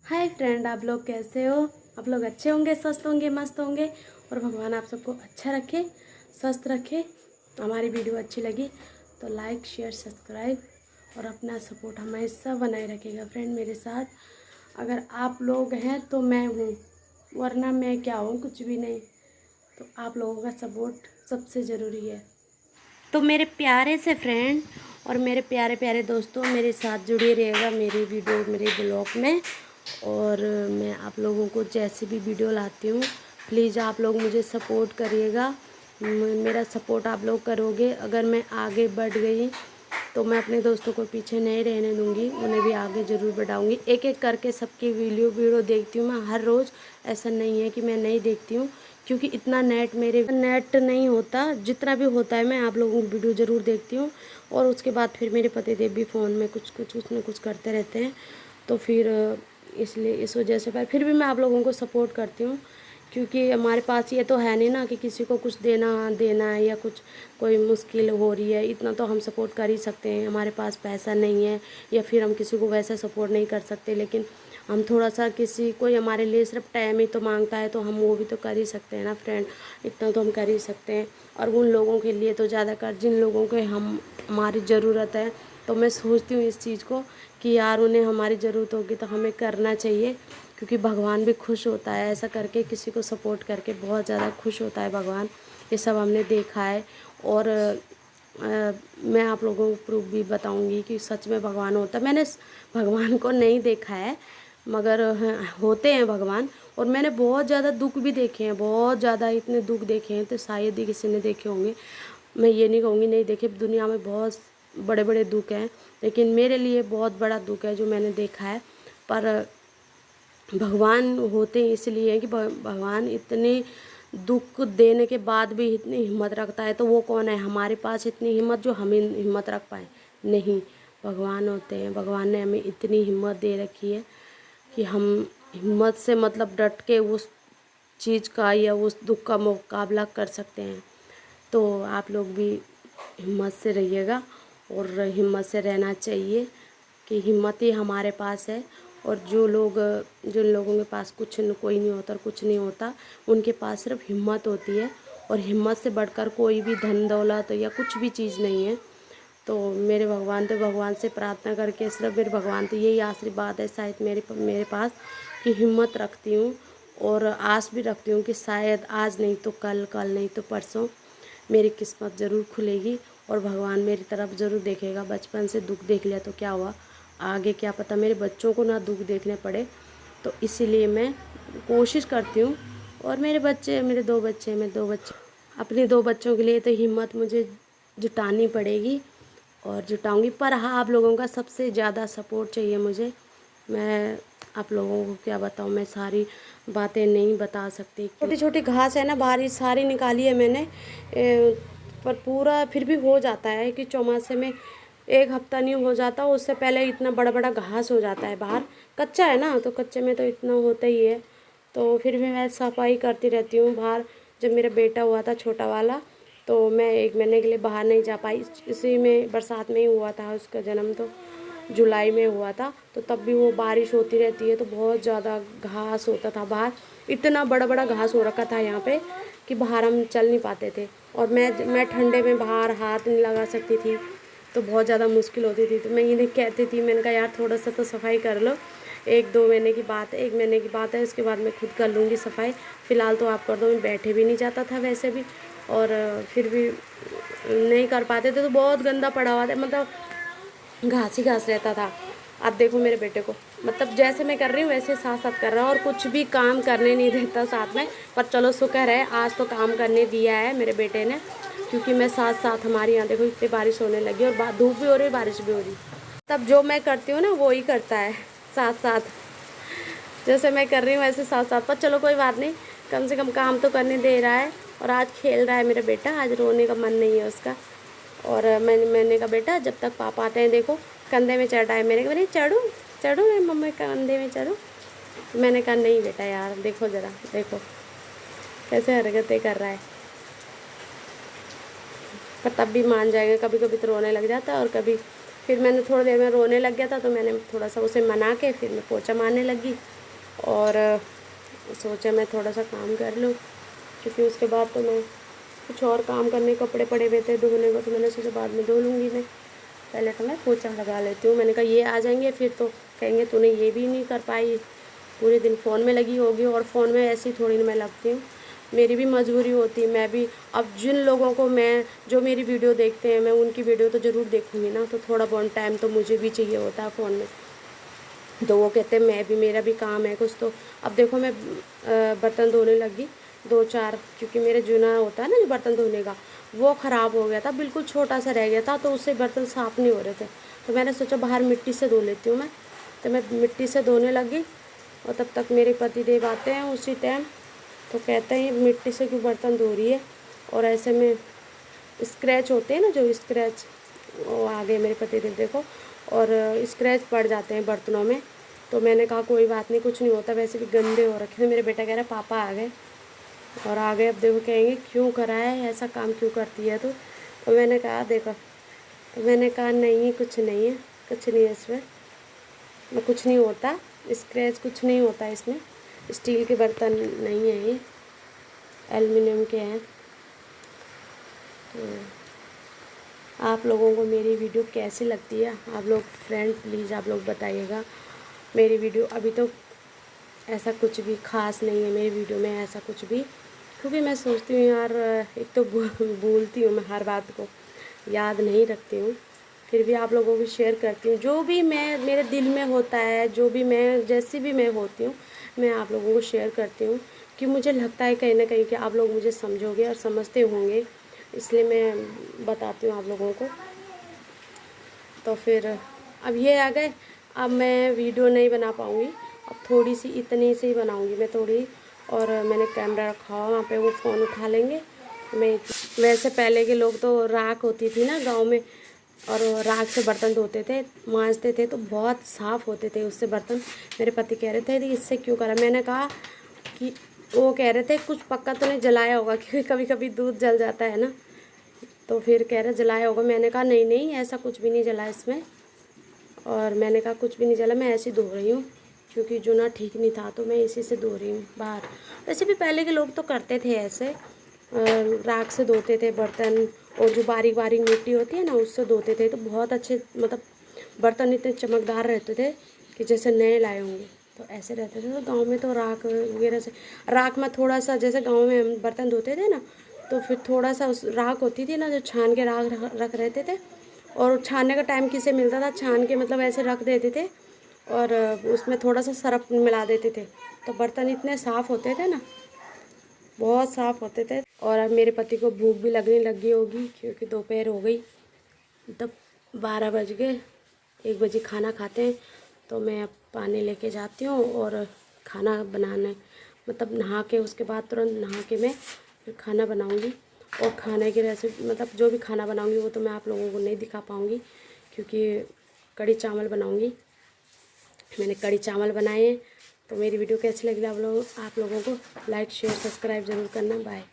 Hi friend, आप लोग कैसे हो। आप लोग अच्छे होंगे, स्वस्थ होंगे, मस्त होंगे और भगवान आप सबको अच्छा रखे, स्वस्थ रखे। हमारी वीडियो अच्छी लगी तो लाइक शेयर सब्सक्राइब और अपना सपोर्ट हमेशा बनाए रखिएगा फ्रेंड मेरे साथ। अगर आप लोग हैं तो मैं हूँ, वरना मैं क्या हूँ, कुछ भी नहीं। तो आप लोगों का सपोर्ट सबसे ज़रूरी है। तो मेरे प्यारे से फ्रेंड और मेरे प्यारे प्यारे दोस्तों, मेरे साथ जुड़े रहिएगा मेरी वीडियो, मेरे ब्लॉग में। और मैं आप लोगों को जैसे भी वीडियो लाती हूँ, प्लीज़ आप लोग मुझे सपोर्ट करिएगा। मेरा सपोर्ट आप लोग करोगे, अगर मैं आगे बढ़ गई तो मैं अपने दोस्तों को पीछे नहीं रहने दूँगी, उन्हें भी आगे ज़रूर बढ़ाऊँगी। एक एक करके सबकी वीडियो देखती हूँ मैं हर रोज़। ऐसा नहीं है कि मैं नहीं देखती हूँ, क्योंकि इतना नेट नहीं होता। जितना भी होता है मैं आप लोगों की वीडियो ज़रूर देखती हूँ। और उसके बाद फिर मेरे पतिदेव भी फ़ोन में कुछ न कुछ करते रहते हैं, तो फिर इसलिए इस वजह से पर फिर भी मैं आप लोगों को सपोर्ट करती हूँ। क्योंकि हमारे पास ये तो है नहीं ना कि किसी को कुछ देना है या कुछ कोई मुश्किल हो रही है, इतना तो हम सपोर्ट कर ही सकते हैं। हमारे पास पैसा नहीं है या फिर हम किसी को वैसा सपोर्ट नहीं कर सकते, लेकिन हम थोड़ा सा किसी कोई हमारे लिए सिर्फ टाइम ही तो मांगता है तो हम वो भी तो कर ही सकते हैं ना फ्रेंड। इतना तो हम कर ही सकते हैं। और उन लोगों के लिए तो ज़्यादा कर जिन लोगों के हमारी ज़रूरत है, तो मैं सोचती हूँ इस चीज़ को कि यार उन्हें हमारी ज़रूरत होगी तो हमें करना चाहिए। क्योंकि भगवान भी खुश होता है ऐसा करके, किसी को सपोर्ट करके बहुत ज़्यादा खुश होता है भगवान। ये सब हमने देखा है। और मैं आप लोगों को प्रूफ भी बताऊंगी कि सच में भगवान होता है। मैंने भगवान को नहीं देखा है, मगर होते हैं भगवान। और मैंने बहुत ज़्यादा दुख भी देखे हैं, बहुत ज़्यादा इतने दुख देखे हैं तो शायद ही किसी ने देखे होंगे। मैं ये नहीं कहूँगी नहीं देखे, दुनिया में बहुत बड़े बड़े दुख हैं, लेकिन मेरे लिए बहुत बड़ा दुख है जो मैंने देखा है। पर भगवान होते हैं इसलिए हैं कि भगवान इतने दुख देने के बाद भी इतनी हिम्मत रखता है, तो वो कौन है हमारे पास इतनी हिम्मत जो हम हिम्मत रख पाए। नहीं, भगवान होते हैं। भगवान ने हमें इतनी हिम्मत दे रखी है कि हम हिम्मत से मतलब डट के उस चीज़ का या उस दुख का मुकाबला कर सकते हैं। तो आप लोग भी हिम्मत से रहिएगा और हिम्मत से रहना चाहिए कि हिम्मत ही हमारे पास है। और जिन लोगों के पास कोई नहीं होता और कुछ नहीं होता, उनके पास सिर्फ हिम्मत होती है। और हिम्मत से बढ़कर कोई भी धन दौलत या कुछ भी चीज़ नहीं है। तो मेरे भगवान से प्रार्थना करके सिर्फ मेरे भगवान तो यही आशीर्वाद है शायद मेरे पास कि हिम्मत रखती हूँ और आस भी रखती हूँ कि शायद आज नहीं तो कल, कल नहीं तो परसों मेरी किस्मत ज़रूर खुलेगी और भगवान मेरी तरफ ज़रूर देखेगा। बचपन से दुख देख लिया तो क्या हुआ, आगे क्या पता मेरे बच्चों को ना दुख देखने पड़े। तो इसीलिए मैं कोशिश करती हूँ। और मेरे दो बच्चे, अपने दो बच्चों के लिए तो हिम्मत मुझे जुटानी पड़ेगी और जुटाऊंगी। पर हाँ, आप लोगों का सबसे ज़्यादा सपोर्ट चाहिए मुझे। मैं आप लोगों को क्या बताऊँ, मैं सारी बातें नहीं बता सकती। छोटी छोटी घास है ना, बाहर सारी निकाली है मैंने, पर पूरा फिर भी हो जाता है कि चौमासे में एक हफ्ता नहीं हो जाता, उससे पहले इतना बड़ा बड़ा घास हो जाता है। बाहर कच्चा है ना, तो कच्चे में तो इतना होता ही है। तो फिर भी मैं सफाई करती रहती हूँ बाहर। जब मेरा बेटा हुआ था छोटा वाला, तो मैं 1 महीने के लिए बाहर नहीं जा पाई। इसी में बरसात में ही हुआ था उसका जन्म, तो जुलाई में हुआ था। तो तब भी वो बारिश होती रहती है तो बहुत ज़्यादा घास होता था बाहर। इतना बड़ा बड़ा घास हो रखा था यहाँ पे कि बाहर हम चल नहीं पाते थे। और मैं ठंडे में बाहर हाथ नहीं लगा सकती थी, तो बहुत ज़्यादा मुश्किल होती थी। तो मैं इन्हें कहती थी, मैंने कहा यार थोड़ा सा तो सफाई कर लो, 1 महीने की बात है, उसके बाद मैं खुद कर लूँगी सफाई। फ़िलहाल तो आप कर दो। मैं बैठे भी नहीं जाता था वैसे भी, और फिर भी नहीं कर पाते थे तो बहुत गंदा पड़ा हुआ था, मतलब घास ही घास रहता था। अब देखो मेरे बेटे को, मतलब जैसे मैं कर रही हूँ वैसे साथ साथ कर रहा है और कुछ भी काम करने नहीं देता साथ में। पर चलो शुक्र है आज तो काम करने दिया है मेरे बेटे ने, क्योंकि मैं साथ साथ, हमारे यहाँ देखो इतनी बारिश होने लगी और धूप भी हो रही है, बारिश भी हो रही। तब जो मैं करती हूँ ना वो ही करता है साथ साथ, जैसे मैं कर रही हूँ वैसे साथ साथ। पर चलो कोई बात नहीं, कम से कम काम तो करने दे रहा है। और आज खेल रहा है मेरा बेटा, आज रोने का मन नहीं है उसका। और मैंने कहा बेटा जब तक पापा आते हैं, देखो कंधे में चढ़ा है मेरे, बोले चढ़ूँ चढ़ूँ मैं मम्मी कंधे में चढ़ूँ। मैंने कहा नहीं बेटा यार, देखो ज़रा देखो कैसे हरकतें कर रहा है। पर तब भी मान जाएगा, कभी कभी तो रोने लग जाता है और कभी फिर मैंने थोड़ी देर में रोने लग गया था, तो मैंने थोड़ा सा उसे मना के फिर मैं पोछा मारने लगी और सोचा मैं थोड़ा सा काम कर लूँ, क्योंकि उसके बाद तो मैं कुछ और काम करने, कपड़े पड़े हुए थे धोने को, तो मैंने सोचा बाद में धो लूँगी मैं, पहले तो मैं पोछा लगा लेती हूँ। मैंने कहा ये आ जाएंगे फिर तो कहेंगे तूने ये भी नहीं कर पाई, पूरे दिन फ़ोन में लगी होगी। और फ़ोन में ऐसी थोड़ी ना मैं लगती हूँ, मेरी भी मजबूरी होती है। मैं भी अब जिन लोगों को मैं जो मेरी वीडियो देखते हैं मैं उनकी वीडियो तो ज़रूर देखूँगी ना, तो थोड़ा बहुत टाइम तो मुझे भी चाहिए होता है फ़ोन में। तो वो कहते हैं मैं भी, मेरा भी काम है कुछ। तो अब देखो मैं बर्तन धोने लगी 2-4, क्योंकि मेरे जूना होता है ना जो बर्तन धोने का, वो ख़राब हो गया था, बिल्कुल छोटा सा रह गया था, तो उससे बर्तन साफ़ नहीं हो रहे थे। तो मैंने सोचा बाहर मिट्टी से धो लेती हूँ मैं, तो मैं मिट्टी से धोने लगी। और तब तक मेरे पति देव आते हैं उसी टाइम, तो कहते हैं मिट्टी से क्यों बर्तन धो रही है। और ऐसे में स्क्रैच होते हैं ना, जो स्क्रैच, वो आ गए मेरे पति देव देखो, और स्क्रैच पड़ जाते हैं बर्तनों में। तो मैंने कहा कोई बात नहीं, कुछ नहीं होता, वैसे भी गंदे हो रखे हैं। मेरे बेटा कह रहा है पापा आ गए, और आ गए। अब देखो कहेंगे क्यों करा है, ऐसा काम क्यों करती है तो मैंने कहा देखो, तो मैंने कहा नहीं कुछ नहीं है, कुछ नहीं है इसमें, कुछ नहीं होता, स्क्रैच कुछ नहीं होता इसमें, स्टील के बर्तन नहीं है ये, एल्युमिनियम के हैं। तो आप लोगों को मेरी वीडियो कैसी लगती है, आप लोग फ्रेंड प्लीज़ आप लोग बताइएगा। मेरी वीडियो अभी तो ऐसा कुछ भी ख़ास नहीं है मेरी वीडियो में, ऐसा कुछ भी, क्योंकि मैं सोचती हूँ यार, एक तो भूलती हूँ मैं हर बात को, याद नहीं रखती हूँ, फिर भी आप लोगों को शेयर करती हूँ। जो भी मैं मेरे दिल में होता है, जो भी मैं जैसी भी मैं होती हूँ, मैं आप लोगों को शेयर करती हूँ, कि मुझे लगता है कहीं ना कहीं कि आप लोग मुझे समझोगे और समझते होंगे, इसलिए मैं बताती हूँ आप लोगों को। तो फिर अब ये आ गए, अब मैं वीडियो नहीं बना पाऊँगी, अब थोड़ी सी इतनी से ही बनाऊँगी मैं थोड़ी। और मैंने कैमरा रखा हुआ वहाँ पे, वो फ़ोन उठा लेंगे। मैं वैसे पहले के लोग तो राख होती थी ना गांव में, और राख से बर्तन धोते थे, मांजते थे, तो बहुत साफ़ होते थे उससे बर्तन। मेरे पति कह रहे थे कि इससे क्यों करा, मैंने कहा कि वो कह रहे थे कुछ पक्का तो नहीं जलाया होगा, क्योंकि कभी कभी दूध जल जाता है ना, तो फिर कह रहे जलाया होगा। मैंने कहा नहीं नहीं ऐसा कुछ भी नहीं जला इसमें, और मैंने कहा कुछ भी नहीं जला, मैं ऐसे ही धो रही हूँ, क्योंकि जूना ठीक नहीं था तो मैं इसी से धो रही हूँ बाहर। वैसे भी पहले के लोग तो करते थे ऐसे, राख से धोते थे बर्तन, और जो बारीक बारीक मिट्टी होती है ना उससे धोते थे, तो बहुत अच्छे, मतलब बर्तन इतने चमकदार रहते थे कि जैसे नए लाए होंगे, तो ऐसे रहते थे। तो गांव में तो राख वगैरह से, राख में थोड़ा सा, जैसे गांव में हम बर्तन धोते थे ना, तो फिर थोड़ा सा उस राख होती थी ना जो छान के राख रख रहते थे, और छानने का टाइम किसे मिलता था, छान के मतलब ऐसे रख देते थे, और उसमें थोड़ा सा सरफ मिला देते थे, तो बर्तन इतने साफ़ होते थे ना, बहुत साफ़ होते थे। और अब मेरे पति को भूख भी लगने लगी होगी, क्योंकि दोपहर हो गई, तब 12 बज गए, 1 बजे खाना खाते हैं। तो मैं अब पानी लेके जाती हूँ और खाना बनाने, मतलब नहा के, उसके बाद तुरंत नहा के मैं फिर खाना बनाऊँगी। और खाने की रेसिपी, मतलब जो भी खाना बनाऊँगी वो तो मैं आप लोगों को नहीं दिखा पाऊँगी, क्योंकि कढ़ी चावल बनाऊँगी। मैंने कढ़ी चावल बनाए हैं। तो मेरी वीडियो कैसी लगी आप लोगों को लाइक शेयर सब्सक्राइब ज़रूर करना। बाय।